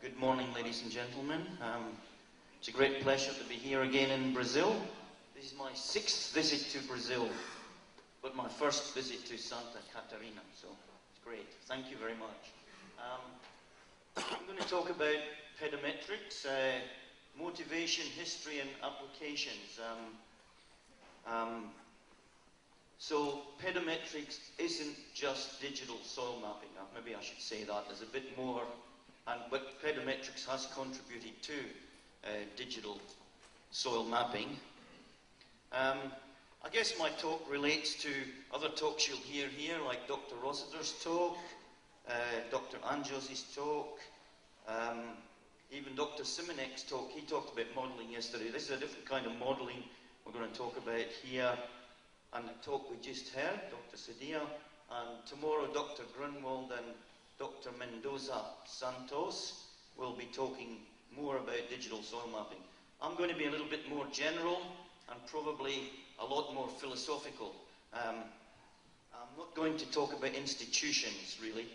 Good morning, ladies and gentlemen. It's a great pleasure to be here again in Brazil. This is my 6th visit to Brazil, but my first visit to Santa Catarina, so it's great. Thank you very much. I'm going to talk about pedometrics, motivation, history, and applications. So pedometrics isn't just digital soil mapping. Maybe I should say that. There's a bit more, but pedometrics has contributed to digital soil mapping. I guess my talk relates to other talks you'll hear here, like Dr. Rossiter's talk, Dr. Anjos's talk, even Dr. Simonek's talk. He talked about modelling yesterday. This is a different kind of modelling we're going to talk about here. And the talk we just heard, Dr. Sadia, and tomorrow Dr. Grunwald and Dr. Mendoza Santos will be talking more about digital soil mapping. I'm going to be a little bit more general and probably a lot more philosophical. I'm not going to talk about institutions, really.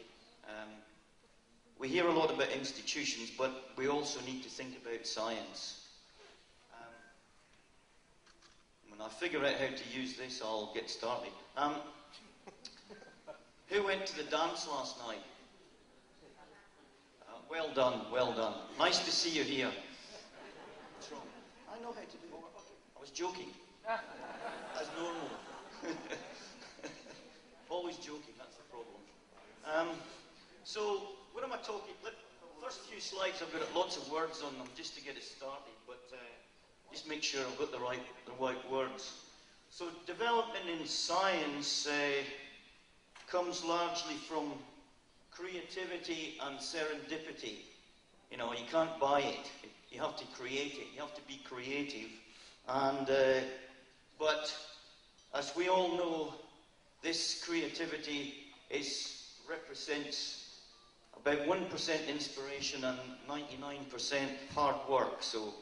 We hear a lot about institutions, but we also need to think about science. When I figure out how to use this, I'll get started. Who went to the dance last night? Well done, well done. Nice to see you here. What's wrong? I know how to do it. I was joking. As normal. Always joking, that's the problem. So, what am I talking? First few slides, I've got lots of words on them just to get it started, but just make sure I've got the right words. So, development in science comes largely from creativity and serendipity. You know, you can't buy it. You have to create it. You have to be creative. And but as we all know, this creativity represents about 1% inspiration and 99% hard work. So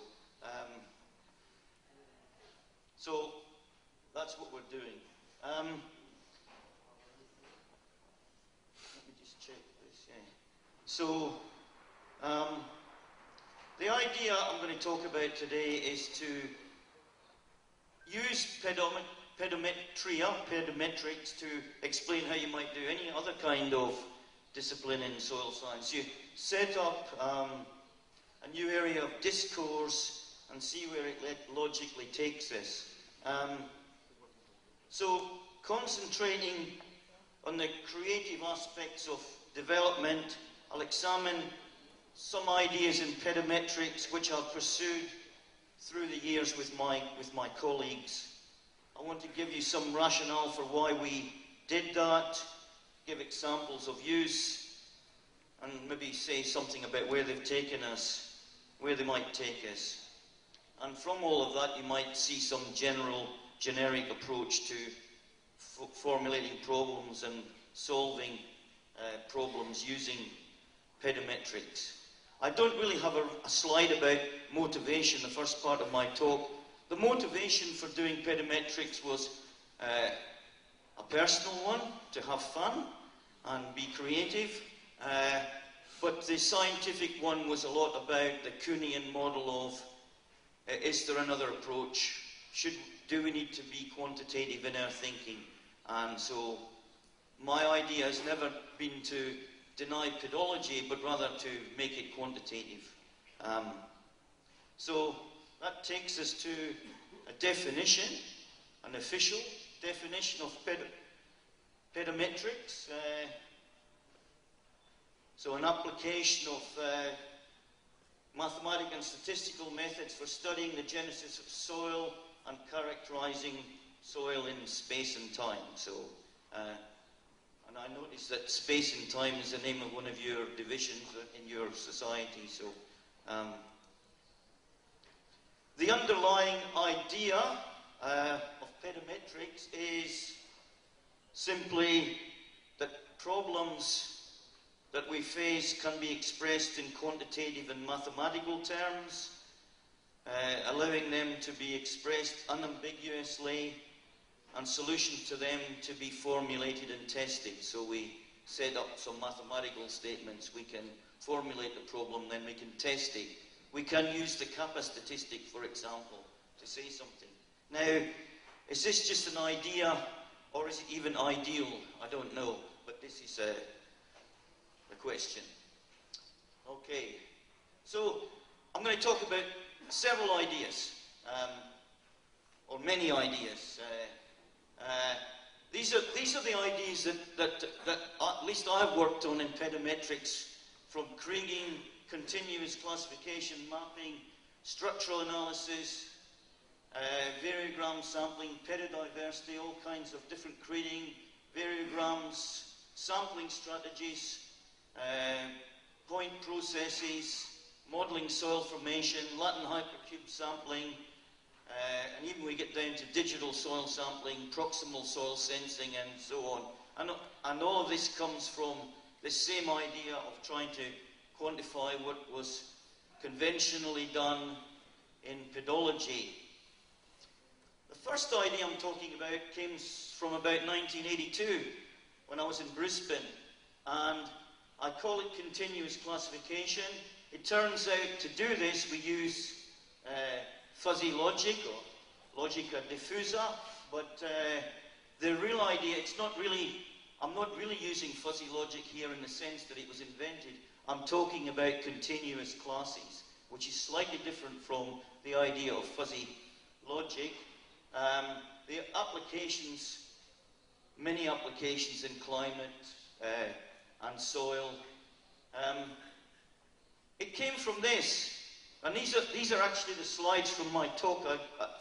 that's what we're doing. Let me just check this. Yeah. So the idea I'm going to talk about today is to use pedometrics to explain how you might do any other kind of discipline in soil science. You set up a new area of discourse and see where it logically takes us. So concentrating on the creative aspects of development, I'll examine some ideas in pedometrics which I've pursued through the years with my colleagues. I want to give you some rationale for why we did that, give examples of use, and maybe say something about where they've taken us, where they might take us. And from all of that, you might see some generic approach to formulating problems and solving problems using pedometrics. I don't really have a slide about motivation, the first part of my talk. The motivation for doing pedometrics was a personal one, to have fun and be creative. But the scientific one was a lot about the Kuhnian model of, is there another approach? Do we need to be quantitative in our thinking? And so my idea has never been to deny pedology, but rather to make it quantitative. So that takes us to a definition, an official definition of pedometrics. So an application of mathematical and statistical methods for studying the genesis of soil and characterizing soil in space and time. So, and I noticed that space and time is the name of one of your divisions in your society. So, the underlying idea of pedometrics is simply that problems that we face can be expressed in quantitative and mathematical terms, allowing them to be expressed unambiguously, and solutions to them to be formulated and tested. So we set up some mathematical statements, we can formulate the problem, then we can test it. We can use the kappa statistic, for example, to say something. Now, is this just an idea, or is it even ideal? I don't know, but this is the question. Okay, so I'm going to talk about several ideas, or many ideas. These are the ideas that at least I've worked on in pedometrics, from Creaking, continuous classification, mapping, structural analysis, variogram sampling, pedodiversity, all kinds of different Creaking, variograms, sampling strategies, point processes, modeling soil formation, Latin Hypercube Sampling, and even we get down to digital soil sampling, proximal soil sensing, and so on. And all of this comes from this same idea of trying to quantify what was conventionally done in pedology. The first idea I'm talking about came from about 1982, when I was in Brisbane, and I call it continuous classification. It turns out to do this we use fuzzy logic, or logica diffusa, but the real idea, I'm not really using fuzzy logic here in the sense that it was invented. I'm talking about continuous classes, which is slightly different from the idea of fuzzy logic. The applications, many applications in climate and soil, it came from this. And these are actually the slides from my talk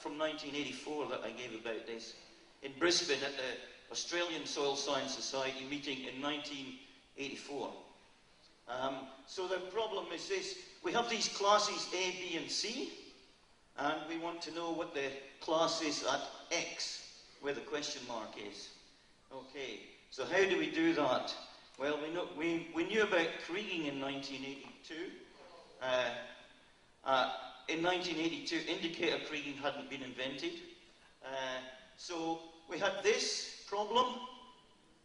from 1984 that I gave about this in Brisbane at the Australian Soil Science Society meeting in 1984. So the problem is this: we have these classes A, B, and C, and we want to know what the class is at X, where the question mark is. Okay, so how do we do that? Well, we knew about Creaking in 1982. In 1982, indicator Creaking hadn't been invented. So we had this problem,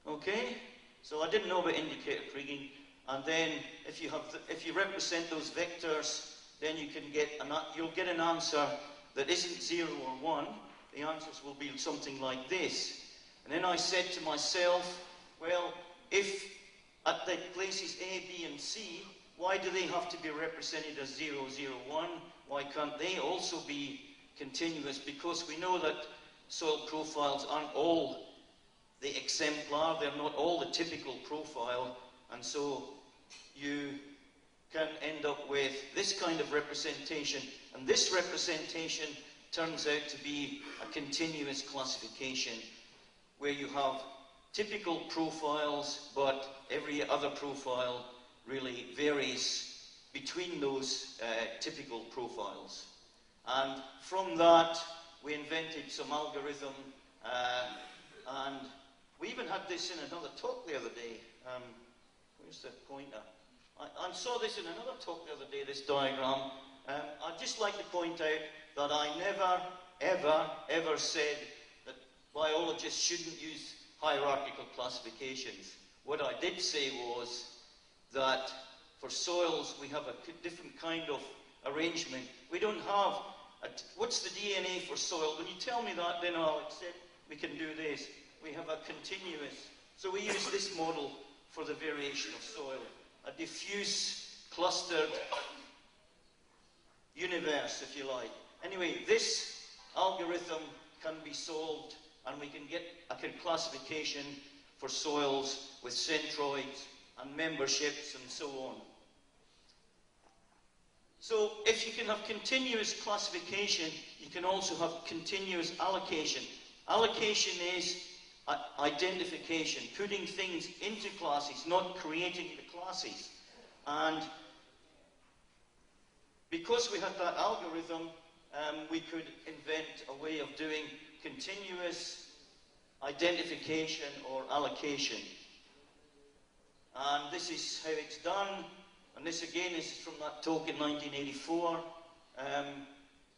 okay? So I didn't know about indicator Creaking. And then if you represent those vectors, then you'll get an answer that isn't 0 or 1. The answers will be something like this. And then I said to myself, well, if at the places A, B, and C, why do they have to be represented as 0, 0, 1? Why can't they also be continuous? Because we know that soil profiles aren't all the exemplar, they're not all the typical profile, and so you can end up with this kind of representation, and this representation turns out to be a continuous classification where you have typical profiles, but every other profile really varies between those typical profiles. And from that, we invented some algorithm, and we even had this in another talk the other day. Where's the pointer? I saw this in another talk the other day, this diagram. I'd just like to point out that I never, ever, ever said that biologists shouldn't use hierarchical classifications. What I did say was that for soils we have a different kind of arrangement. We don't have, what's the DNA for soil? When you tell me that, then I'll accept we can do this. We have a continuous, so we use this model for the variation of soil. A diffuse, clustered universe, if you like. Anyway, this algorithm can be solved, and we can get a classification for soils with centroids and memberships and so on. So if you can have continuous classification, you can also have continuous allocation. Allocation is identification, putting things into classes, not creating the classes. And because we had that algorithm, we could invent a way of doing continuous identification or allocation. And this is how it's done. And this again is from that talk in 1984.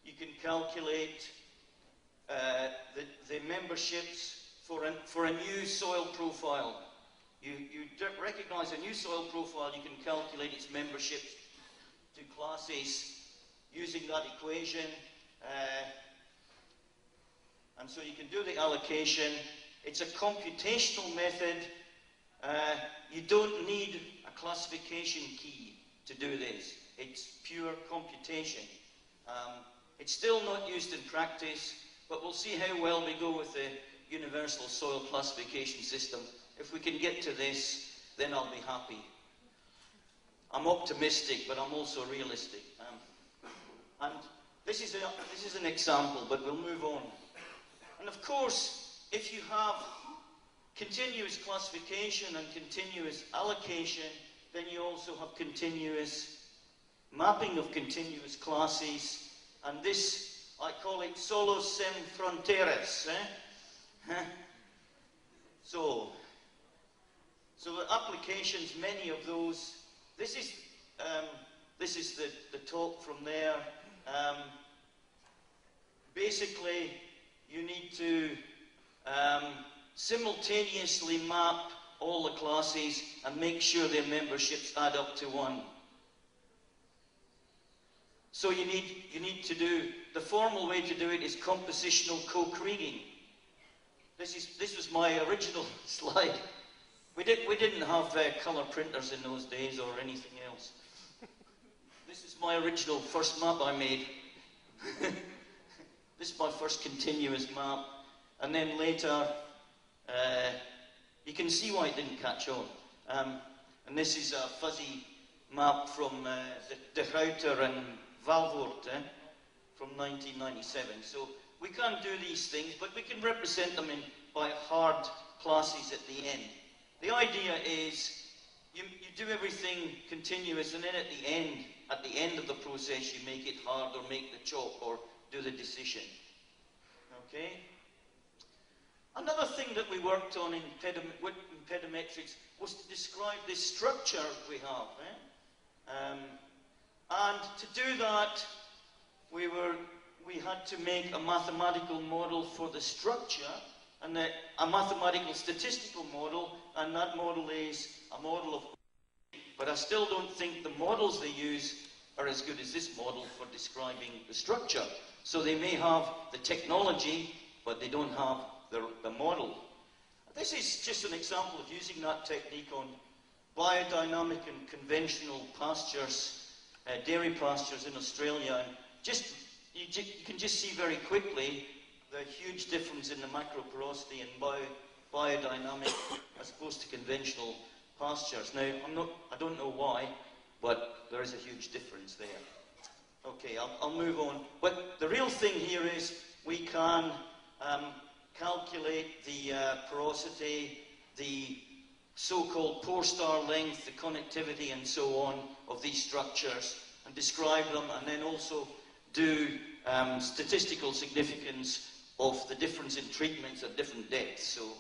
You can calculate the memberships for a new soil profile. You recognize a new soil profile, you can calculate its membership to classes using that equation. And so you can do the allocation. It's a computational method. You don't need a classification key to do this. It's pure computation. It's still not used in practice, but we'll see how well we go with the universal soil classification system. If we can get to this, then I'll be happy. I'm optimistic, but I'm also realistic. And this is an example, but we'll move on. And of course, if you have continuous classification and continuous allocation, then you also have continuous mapping of continuous classes. And this, I call it solos sem fronteiras. So the applications, many of those. This is the talk from there. Basically, you need to simultaneously map all the classes and make sure their memberships add up to 1. So you need to do, the formal way to do it is compositional co-creaking. This was my original slide. We didn't have color printers in those days or anything else. This is my original first map I made. This is my first continuous map. And then later, you can see why it didn't catch on. And this is a fuzzy map from De Gruyter and Valvoort from 1997. So we can't do these things, but we can represent them by hard classes at the end. The idea is you do everything continuous, and then at the end of the process, you make it hard or make the chop or do the decision. Okay? Another thing that we worked on in pedometrics was to describe this structure we have. And to do that, we had to make a mathematical model for the structure, and a mathematical statistical model, and that model is a model of, but I still don't think the models they use are as good as this model for describing the structure. So they may have the technology, but they don't have the model. This is just an example of using that technique on biodynamic and conventional pastures, dairy pastures in Australia. And you can just see very quickly the huge difference in the macroporosity and biodynamic as opposed to conventional pastures. Now, I don't know why, but there is a huge difference there. Okay, I'll move on. But the real thing here is we can calculate the porosity, the so-called pore star length, the connectivity and so on of these structures, and describe them, and then also do statistical significance of the difference in treatments at different depths. So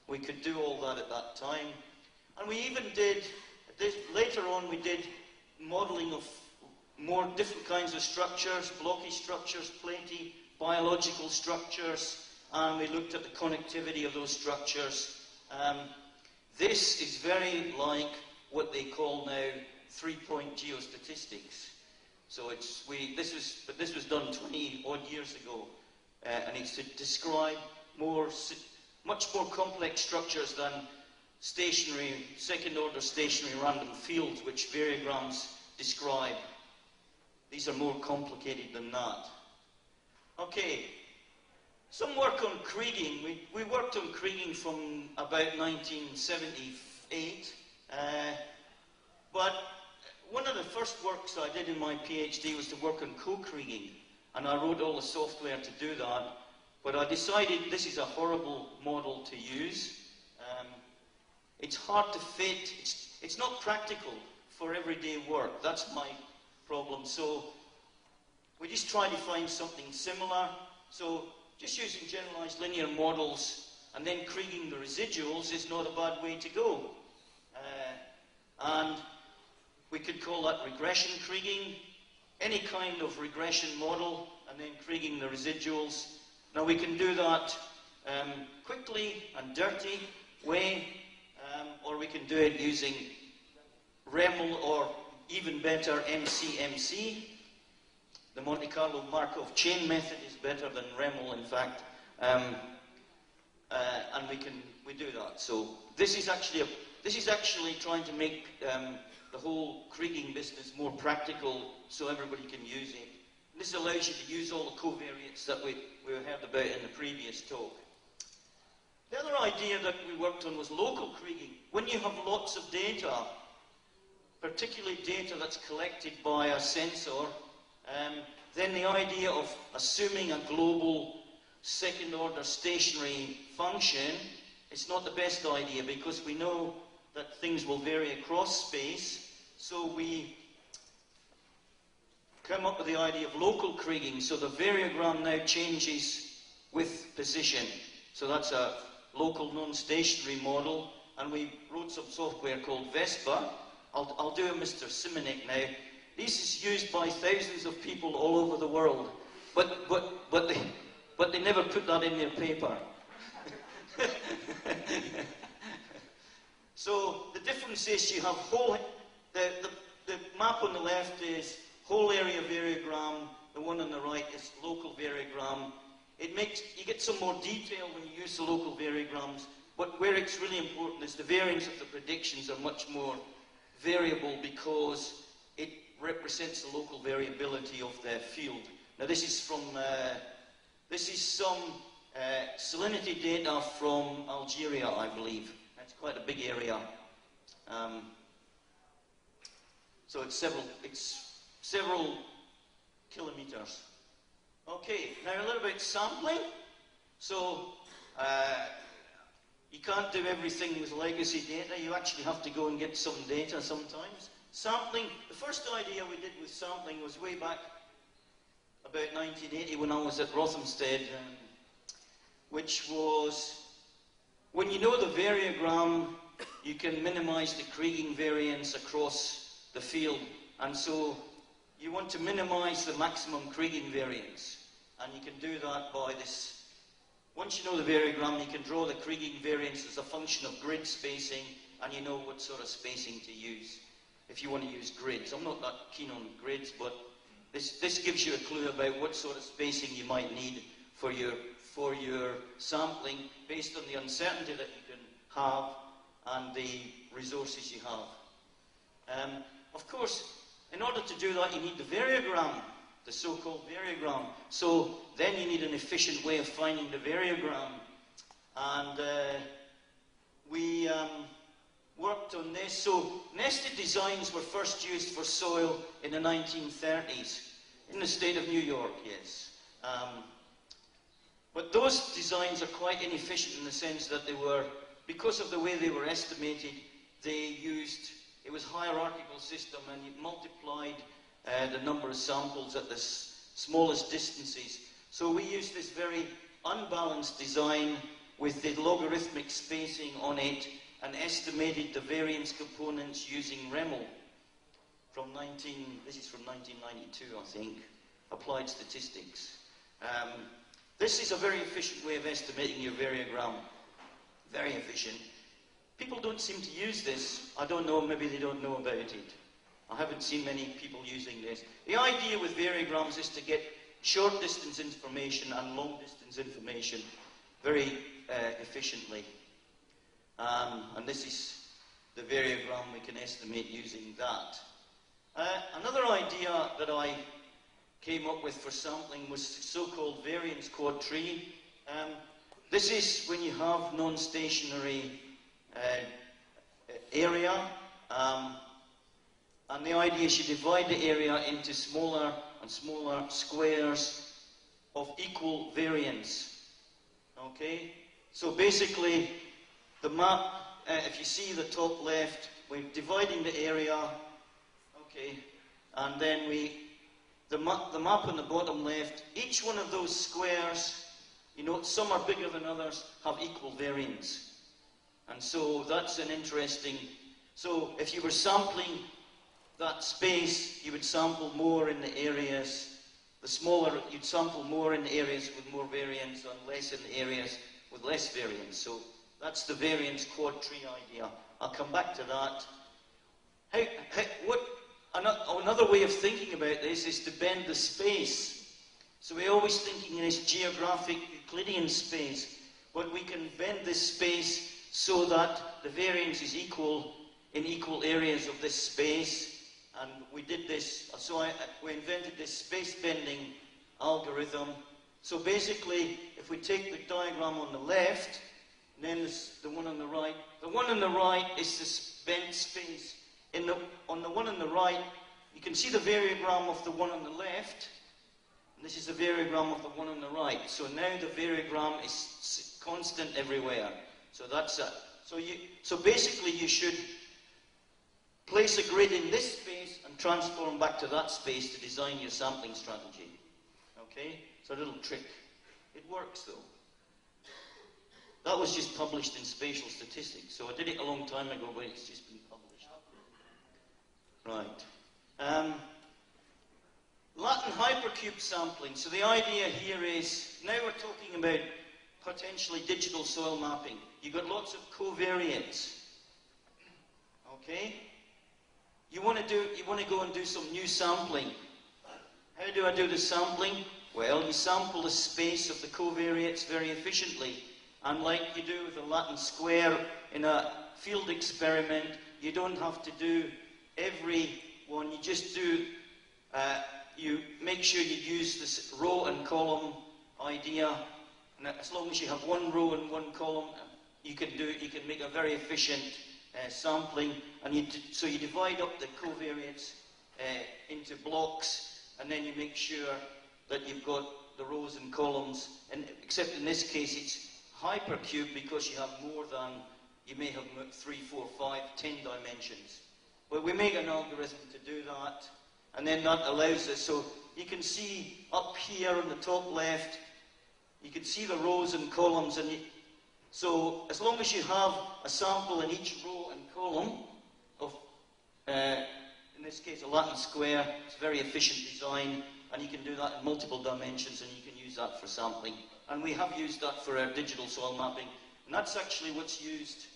we could do all that at that time. And we even did, later on we did modelling of more different kinds of structures, blocky structures, platy, biological structures, and we looked at the connectivity of those structures. This is very like what they call now three-point geostatistics. So this was done 20 odd years ago, and it's to describe much more complex structures than stationary, second-order stationary random fields, which variograms describe. These are more complicated than that. Okay, some work on Creaking. We worked on Creaking from about 1978, but one of the first works I did in my PhD was to work on co-Creaking, and I wrote all the software to do that, but I decided this is a horrible model to use. It's hard to fit, it's not practical for everyday work. That's my problem. So we just try to find something similar. So just using generalized linear models and then Creaking the residuals is not a bad way to go. And we could call that regression Creaking, any kind of regression model, and then Creaking the residuals. Now we can do that quickly and dirty way, or we can do it using REML, or even better, MCMC. The Monte Carlo Markov chain method is better than REML, in fact, and we do that. So this is actually trying to make the whole Creaking business more practical, so everybody can use it. This allows you to use all the covariates that we heard about in the previous talk. The other idea that we worked on was local Creaking. When you have lots of data, particularly data that's collected by a sensor, then the idea of assuming a global second-order stationary function is not the best idea, because we know that things will vary across space. So we come up with the idea of local Creaking. So the variogram now changes with position. So that's a local non-stationary model, and we wrote some software called Vespa. I'll do a Mr. Simonek now. This is used by thousands of people all over the world, but they never put that in their paper. So the difference is you have the map on the left is whole area variogram, the one on the right is local variogram. You get some more detail when you use the local variograms, but where it's really important is the variance of the predictions are much more variable, because it represents the local variability of the field. Now this is from some salinity data from Algeria, I believe. That's quite a big area. So it's several kilometers. Okay, now a little bit sampling. So you can't do everything with legacy data. You actually have to go and get some data sometimes. Sampling, the first idea we did with sampling was way back about 1980 when I was at Rothamsted, which was, when you know the variogram, you can minimize the Creaking variance across the field. And so you want to minimize the maximum Creaking variance. And you can do that by this. Once you know the variogram, you can draw the Creaking variance as a function of grid spacing, and you know what sort of spacing to use if you want to use grids. I'm not that keen on grids, but this gives you a clue about what sort of spacing you might need for your sampling based on the uncertainty that you can have and the resources you have. Of course, in order to do that, you need the variogram, the so-called variogram. So then you need an efficient way of finding the variogram. And we worked on this. So nested designs were first used for soil in the 1930s in the state of New York, yes. But those designs are quite inefficient in the sense that they were, because of the way they were estimated, it was hierarchical system, and you multiplied the number of samples at the smallest distances. So we used this very unbalanced design with the logarithmic spacing on it, and estimated the variance components using REML this is from 1992, I think, applied statistics. This is a very efficient way of estimating your variogram. Very efficient. People don't seem to use this. I don't know, maybe they don't know about it. I haven't seen many people using this. The idea with variograms is to get short distance information and long distance information very efficiently. And this is the variogram we can estimate using that. Another idea that I came up with for sampling was so-called variance quad tree. This is when you have non-stationary area, and the idea is you divide the area into smaller and smaller squares of equal variance. Okay? So basically, the map, if you see the top left, we're dividing the area, okay, and then the map on the bottom left, each one of those squares, you know, some are bigger than others, have equal variance. And so that's an interesting, so if you were sampling that space, you would sample more in the areas, the smaller, you'd sample more in the areas with more variance and less in the areas with less variance. So that's the variance quad tree idea. I'll come back to that. Another way of thinking about this is to bend the space. So we're always thinking in this geographic Euclidean space, but we can bend this space so that the variance is equal in equal areas of this space. And we did this, so we invented this space bending algorithm. So basically, if we take the diagram on the left, and then there's the one on the right. The one on the right is this bent space. On the one on the right, you can see the variogram of the one on the left, and this is the variogram of the one on the right. So now the variogram is constant everywhere. So that's it. So basically, you should place a grid in this space and transform back to that space to design your sampling strategy. Okay? It's a little trick. It works though. That was just published in Spatial Statistics. So I did it a long time ago, but it's just been published. Right. Latin hypercube sampling. So the idea here is, now we're talking about potentially digital soil mapping. You've got lots of covariates. Okay? You want to go and do some new sampling. How do I do the sampling? Well, you sample the space of the covariates very efficiently. And like you do with a Latin square in a field experiment, you don't have to do every one. You just do, you make sure you use this row and column idea. And as long as you have one row and one column, you can make a very efficient sampling. And so you divide up the covariates into blocks, and then you make sure that you've got the rows and columns. And except in this case, it's hypercube because you have more than, you may have 3, 4, 5, 10 dimensions. But we make an algorithm to do that, and then that allows us, so you can see up here on the top left, you can see the rows and columns, and so as long as you have a sample in each row and column of, in this case, a Latin square, it's a very efficient design, and you can do that in multiple dimensions, and you can use that for sampling. And we have used that for our digital soil mapping, and that's actually what's used.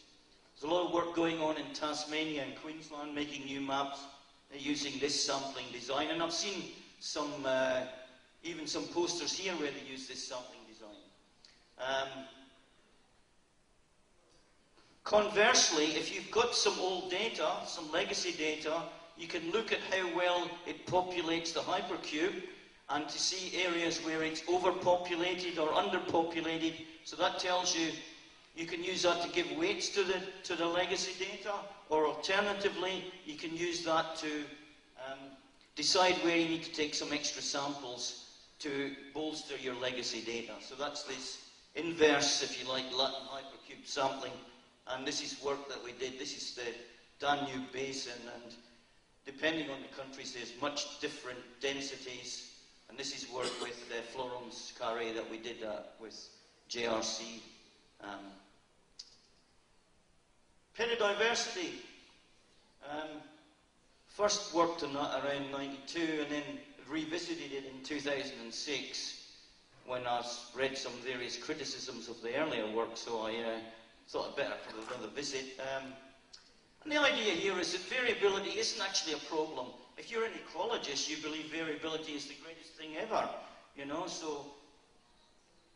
There's a lot of work going on in Tasmania and Queensland making new maps using this sampling design, and I've seen some, even some posters here where they use this sampling design. Conversely, if you've got some old data, some legacy data, you can look at how well it populates the hypercube and to see areas where it's overpopulated or underpopulated. So that tells you, you can use that to give weights to the legacy data, or alternatively, you can use that to decide where you need to take some extra samples to bolster your legacy data. So that's this inverse, if you like, Latin hypercube sampling. And this is work that we did. This is the Danube Basin, and depending on the countries, there's much different densities. And this is work with Florence Carré that we did with JRC. Pedodiversity. First worked on that around 92, and then revisited it in 2006 when I read some various criticisms of the earlier work, so I thought I'd better have another visit. And the idea here is that variability isn't actually a problem. If you're an ecologist, you believe variability is the greatest thing ever, you know, so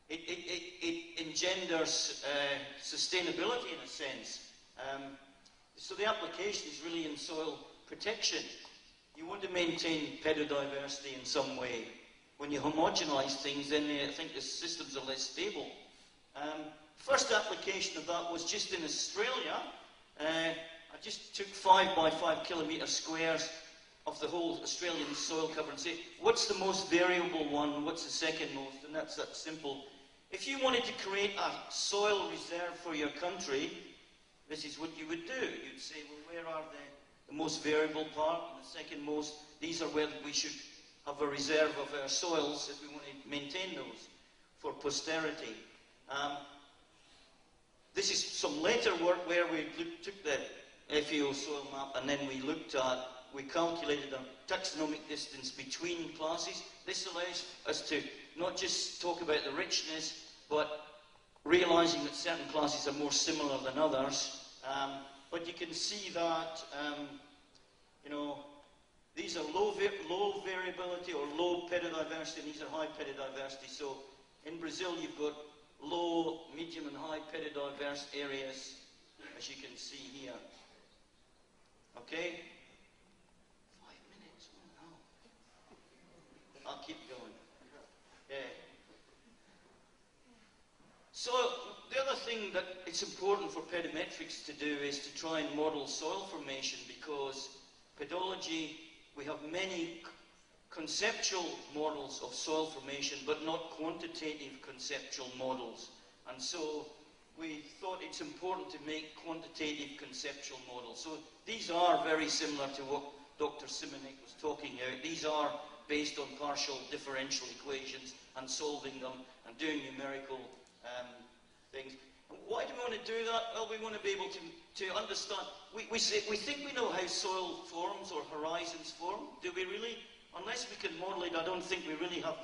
it engenders sustainability in a sense. So the application is really in soil protection. You want to maintain pedodiversity in some way. When you homogenize things, then I think the systems are less stable. First application of that was just in Australia. I just took 5 by 5 kilometre squares of the whole Australian soil cover and say, what's the most variable one, what's the second most, and that's that simple. If you wanted to create a soil reserve for your country, this is what you would do. You'd say, well, where are the most variable part and the second most? These are where we should have a reserve of our soils if we want to maintain those for posterity. This is some later work where we took the FAO soil map and then we calculated a taxonomic distance between classes. This allows us to not just talk about the richness, but realizing that certain classes are more similar than others. but you can see that, you know, these are low variability or low pedodiversity, and these are high pedodiversity. So in Brazil, you've got low, medium, and high pedodiverse areas, as you can see here. Okay? 5 minutes. Oh, no. I'll keep going. Yeah. So the other thing that it's important for pedometrics to do is to try and model soil formation, because pedology, we have many conceptual models of soil formation, but not quantitative conceptual models. And so we thought it's important to make quantitative conceptual models. So these are very similar to what Dr. Simonek was talking about. These are based on partial differential equations and solving them and doing numerical things. Why do we want to do that? Well, we want to be able to understand. We think we know how soil forms or horizons form. Do we really? Unless we can model it, I don't think we really have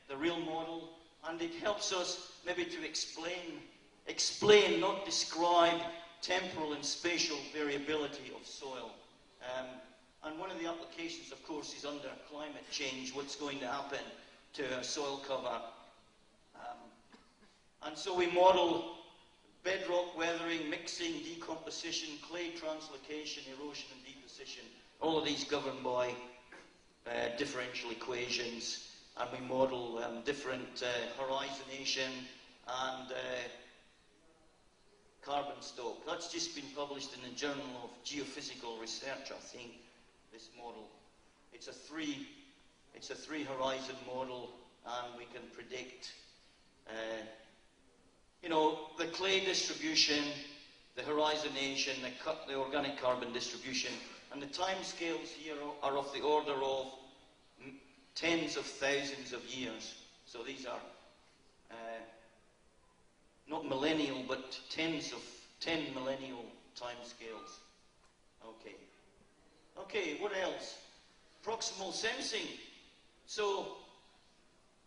the real model. And it helps us maybe to explain, not describe, temporal and spatial variability of soil. And one of the applications, of course, is under climate change, what's going to happen to our soil cover. And so we model bedrock weathering, mixing, decomposition, clay translocation, erosion and deposition. All of these governed by differential equations, and we model different horizonation and carbon stock. That's just been published in the Journal of Geophysical Research, I think, this model. It's a three horizon model, and we can predict you know, the clay distribution, the horizonation, the organic carbon distribution, and the time scales here are of the order of tens of thousands of years. So these are not millennial, but 10 millennial time scales. Okay. Okay, what else? Proximal sensing. So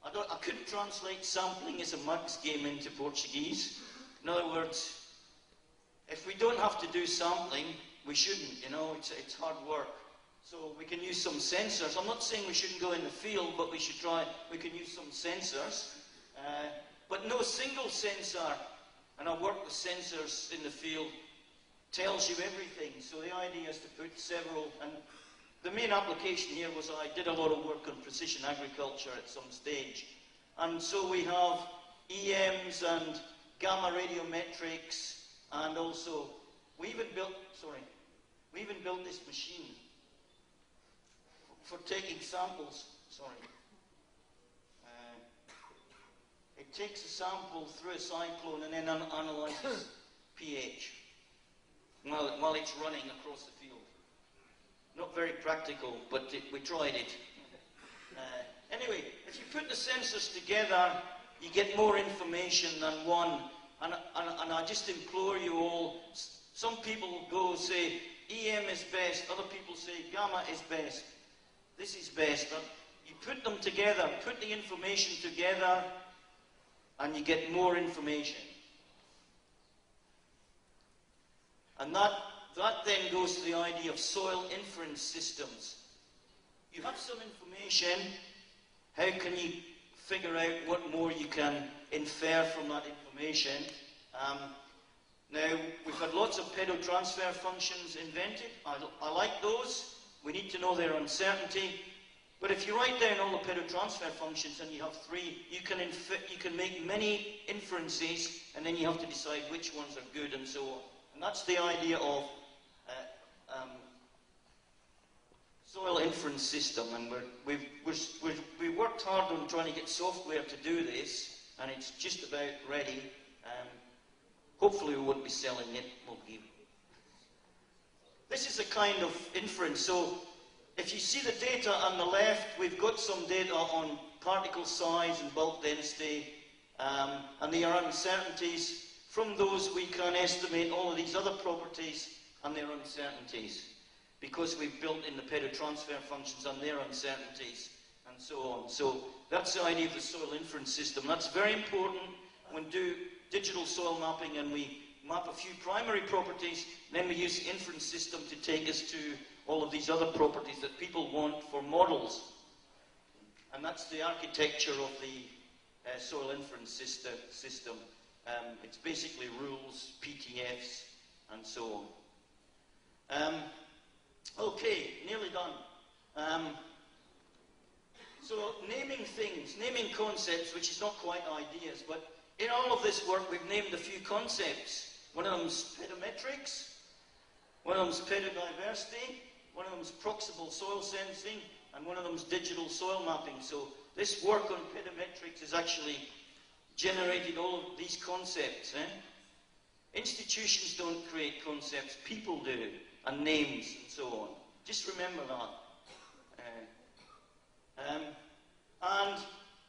I couldn't translate sampling as a mugs game into Portuguese. In other words, if we don't have to do sampling, we shouldn't, you know, it's hard work. So we can use some sensors. I'm not saying we shouldn't go in the field, but we can use some sensors. But no single sensor, and I work with sensors in the field, tells you everything. So the idea is to put several, and the main application here was I did a lot of work on precision agriculture at some stage. And so we have EMs and gamma radiometrics, and also we even built this machine for taking samples. It takes a sample through a cyclone and then analyzes pH while it's running across the field. Not very practical, but we tried it. Anyway, if you put the sensors together, you get more information than one. And I just implore you all, some people go say, EM is best, other people say gamma is best. This is best. But you put them together, put the information together, and you get more information. And that then goes to the idea of soil inference systems. You have some information, how can you figure out what more you can infer from that information? Now, we've had lots of pedotransfer functions invented. I like those. We need to know their uncertainty. But if you write down all the pedotransfer functions and you have three, you can make many inferences, and then you have to decide which ones are good and so on. And that's the idea of soil inference system. And we worked hard on trying to get software to do this, and it's just about ready. Hopefully we won't be selling it. This is a kind of inference. So if you see the data on the left, we've got some data on particle size and bulk density, and there are uncertainties. From those we can estimate all of these other properties and their uncertainties, because we've built in the pedotransfer functions and their uncertainties and so on. So that's the idea of the soil inference system. That's very important when we do digital soil mapping and we map a few primary properties, then we use the inference system to take us to all of these other properties that people want for models. And that's the architecture of the soil inference system. It's basically rules, PTFs, and so on. Okay, nearly done. So naming things, naming concepts, which is not quite ideas, but in all of this work we've named a few concepts. One of them's pedometrics, one of them's pedodiversity, one of them's proximal soil sensing, and one of them's digital soil mapping. So this work on pedometrics has actually generated all of these concepts. Institutions don't create concepts, people do, and names and so on. Just remember that. And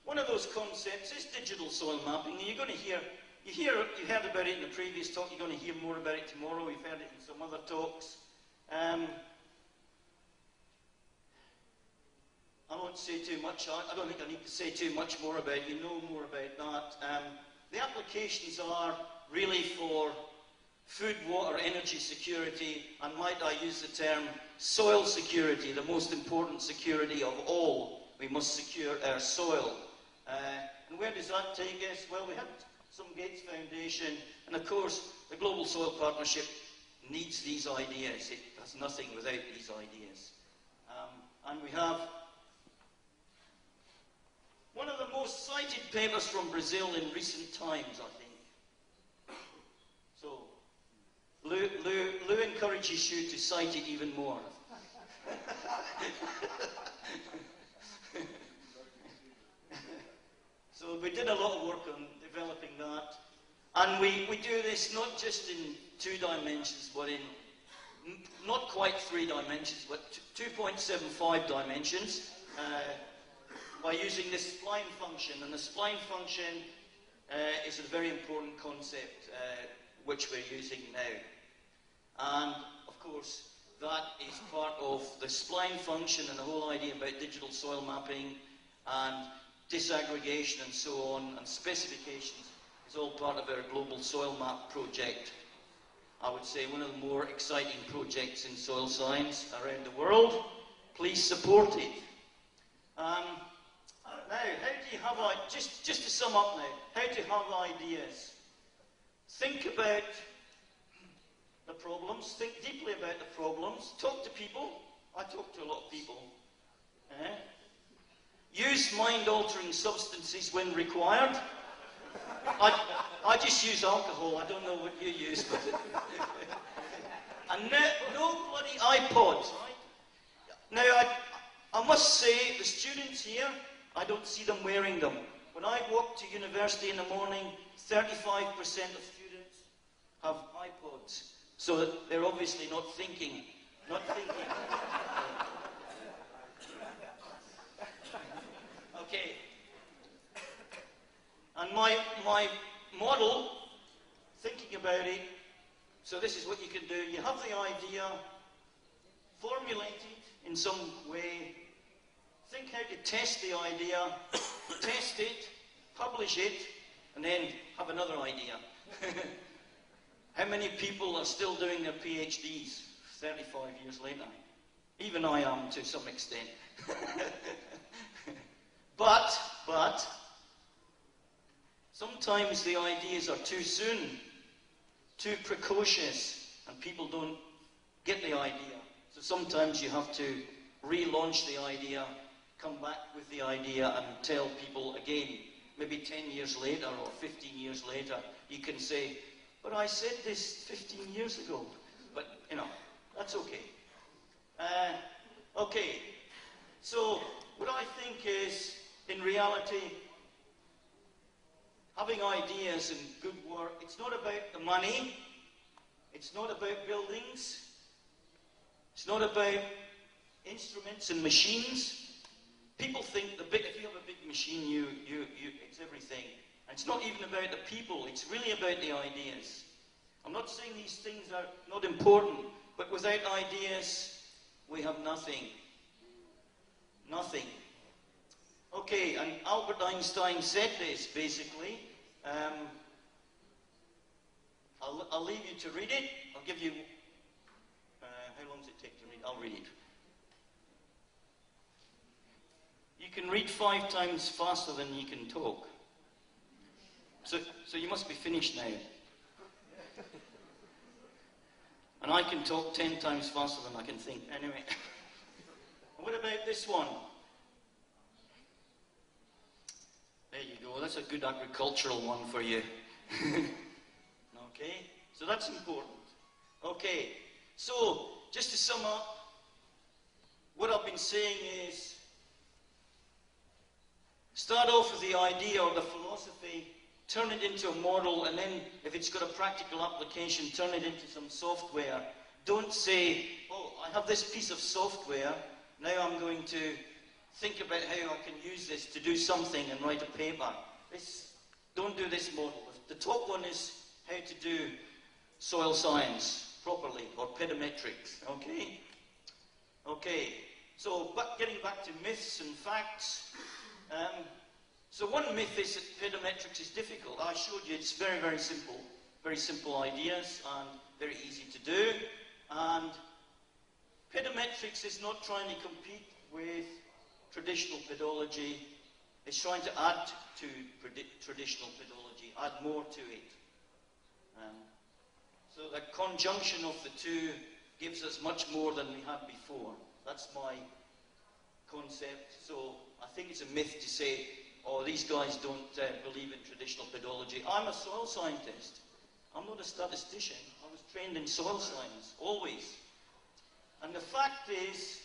one of those concepts is digital soil mapping. And you're going to hear, you heard about it in the previous talk, you're going to hear more about it tomorrow, we've heard it in some other talks. I won't say too much, I don't think I need to say too much more about it, you know more about that. The applications are really for food, water, energy security, and might I use the term soil security, the most important security of all. We must secure our soil. And where does that take us? Well, we had some Gates Foundation, and of course, the Global Soil Partnership needs these ideas. It has nothing without these ideas. And we have one of the most cited papers from Brazil in recent times, I think. So, Lou encourages you to cite it even more. So we did a lot of work on developing that. And we do this not just in 2 dimensions, but in not quite 3 dimensions, but 2.75 dimensions, by using this spline function. And the spline function is a very important concept which we're using now. And of course, that is part of the spline function and the whole idea about digital soil mapping and disaggregation and so on, and specifications is all part of our global soil map project. I would say one of the more exciting projects in soil science around the world. Please support it. Now, how do you have, just to sum up now, how do you have ideas? Think about the problems, think deeply about the problems, talk to people. I talk to a lot of people. Use mind-altering substances when required. I just use alcohol, I don't know what you use, but and no bloody iPods, right? Now, I must say, the students here, I don't see them wearing them. When I walk to university in the morning, 35% of students have iPods. So they're obviously not thinking. Okay. And my model, thinking about it, so this is what you can do. You have the idea, formulate it in some way, think how to test the idea, test it, publish it, and then have another idea. How many people are still doing their PhDs 35 years later? Even I am, to some extent. But sometimes the ideas are too soon, too precocious, and people don't get the idea. So sometimes you have to relaunch the idea, come back with the idea, and tell people again, maybe 10 years later or 15 years later, you can say, but I said this 15 years ago. But, you know, that's okay. Okay, so what I think is, in reality, having ideas and good work, it's not about the money, it's not about buildings, it's not about instruments and machines. People think if you have a big machine, it's everything. And it's not even about the people, it's really about the ideas. I'm not saying these things are not important, but without ideas, we have nothing. Nothing. Okay, and Albert Einstein said this, basically. I'll leave you to read it. I'll give you, how long does it take to read? I'll read it. You can read 5 times faster than you can talk. So you must be finished now. And I can talk 10 times faster than I can think. Anyway. What about this one? There you go. That's a good agricultural one for you. Okay, so that's important. Okay, so just to sum up, what I've been saying is, start off with the idea or the philosophy, turn it into a model, and then if it's got a practical application, turn it into some software. Don't say, oh, I have this piece of software, now I'm going to think about how I can use this to do something and write a paper. Don't do this model. The top one is how to do soil science properly, or pedometrics, okay? Okay, so getting back to myths and facts. So one myth is that pedometrics is difficult. I showed you it's very, very simple ideas and very easy to do. And pedometrics is not trying to compete with traditional pedology. It's trying to add to traditional pedology, add more to it. So the conjunction of the two gives us much more than we had before. That's my concept. So I think it's a myth to say, oh, these guys don't believe in traditional pedology. I'm a soil scientist. I'm not a statistician. I was trained in soil science, always. And the fact is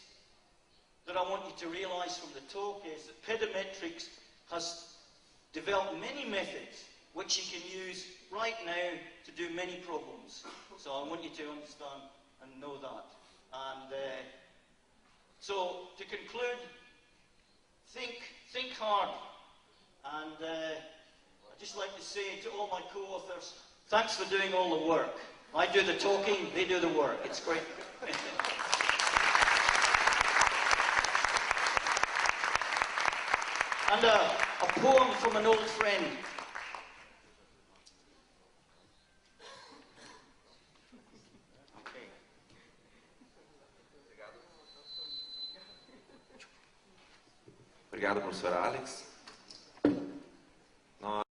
that I want you to realize from the talk is that pedometrics has developed many methods which you can use right now to do many problems. So I want you to understand and know that. And so to conclude, think hard. And I'd just like to say to all my co-authors, thanks for doing all the work. I do the talking, they do the work. It's great. And a poem from an old friend. Okay. Obrigado, professor Alex.